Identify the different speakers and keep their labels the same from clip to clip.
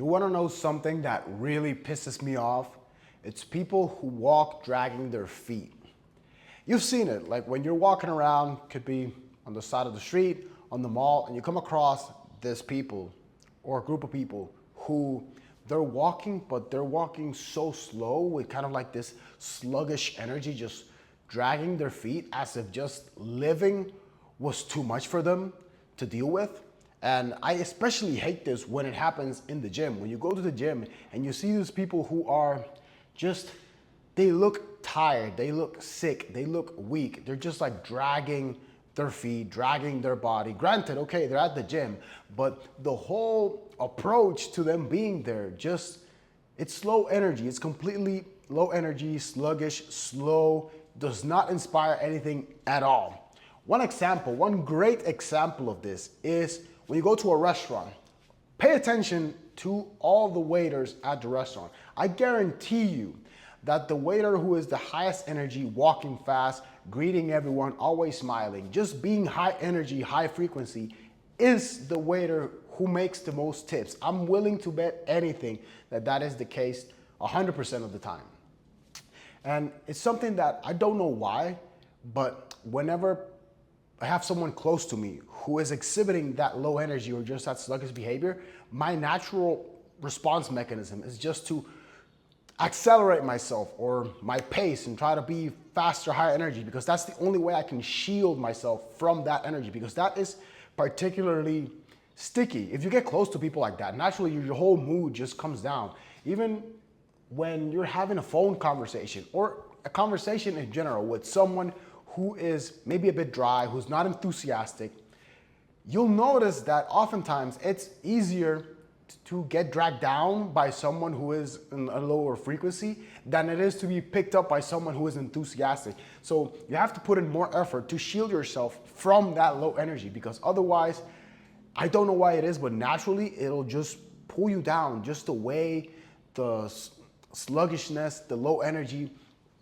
Speaker 1: You want to know something that really pisses me off? It's people who walk dragging their feet. You've seen it, like when you're walking around, could be on the side of the street, on the mall, and you come across this people or a group of people who they're walking, but they're walking so slow with kind of like this sluggish energy, just dragging their feet as if just living was too much for them to deal with. And I especially hate this when it happens in the gym. When you go to the gym and you see these people who are just, they look tired, they look sick, they look weak. They're just like dragging their feet, dragging their body. Granted, okay, they're at the gym, but the whole approach to them being there, just, it's slow energy. It's completely low energy, sluggish, slow, does not inspire anything at all. One example, one great example of this is when you go to a restaurant. Pay attention to all the waiters at the restaurant. I guarantee you that the waiter who is the highest energy, walking fast, greeting everyone, always smiling, just being high energy, high frequency, is the waiter who makes the most tips. I'm willing to bet anything that that is the case 100% of the time. And it's something that I don't know why, but whenever I have someone close to me who is exhibiting that low energy or just that sluggish behavior, my natural response mechanism is just to accelerate myself or my pace and try to be faster, higher energy, because that's the only way I can shield myself from that energy, because that is particularly sticky. If you get close to people like that, naturally your whole mood just comes down. Even when you're having a phone conversation or a conversation in general with someone who is maybe a bit dry, who's not enthusiastic, you'll notice that oftentimes it's easier to get dragged down by someone who is in a lower frequency than it is to be picked up by someone who is enthusiastic. So you have to put in more effort to shield yourself from that low energy, because otherwise, I don't know why it is, but naturally it'll just pull you down. Just the way the sluggishness, the low energy,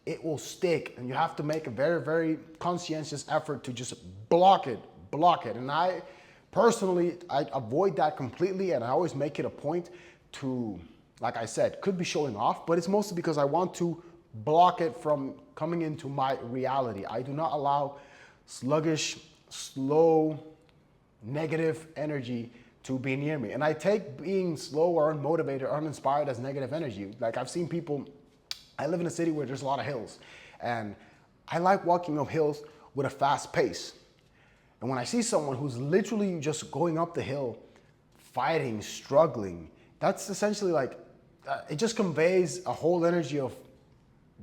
Speaker 1: it will stick, and you have to make a very, very conscientious effort to just block it. And I personally, I avoid that completely, and I always make it a point to, like I said, could be showing off, but it's mostly because I want to block it from coming into my reality. I do not allow sluggish, slow, negative energy to be near me. And I take being slow or unmotivated or uninspired as negative energy. Like I've seen people, I live in a city where there's a lot of hills, and I like walking up hills with a fast pace. And when I see someone who's literally just going up the hill, fighting, struggling, that's essentially like, it just conveys a whole energy of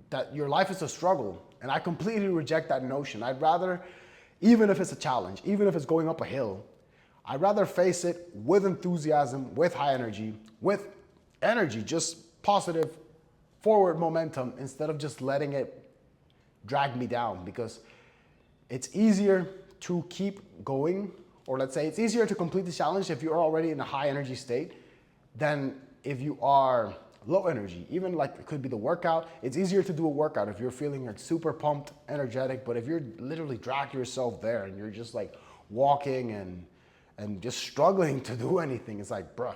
Speaker 1: that your life is a struggle. And I completely reject that notion. I'd rather, even if it's a challenge, even if it's going up a hill, I'd rather face it with enthusiasm, with high energy, just positive, forward momentum, instead of just letting it drag me down, because it's easier to keep going, or let's say it's easier to complete the challenge if you're already in a high energy state than if you are low energy. Even like it could be the workout. It's easier to do a workout if you're feeling like super pumped, energetic, but if you're literally dragging yourself there and you're just like walking and just struggling to do anything, it's like, bruh,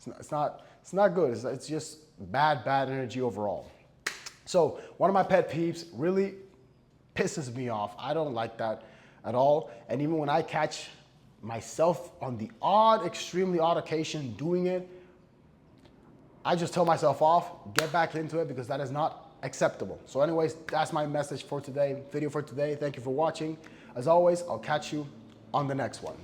Speaker 1: it's not good. It's just bad energy overall. So one of my pet peeves, really pisses me off. I don't like that at all. And even when I catch myself on the extremely odd occasion doing it, I just tell myself off, get back into it, because that is not acceptable. So anyways, that's my message for today, video for today. Thank you for watching. As always, I'll catch you on the next one.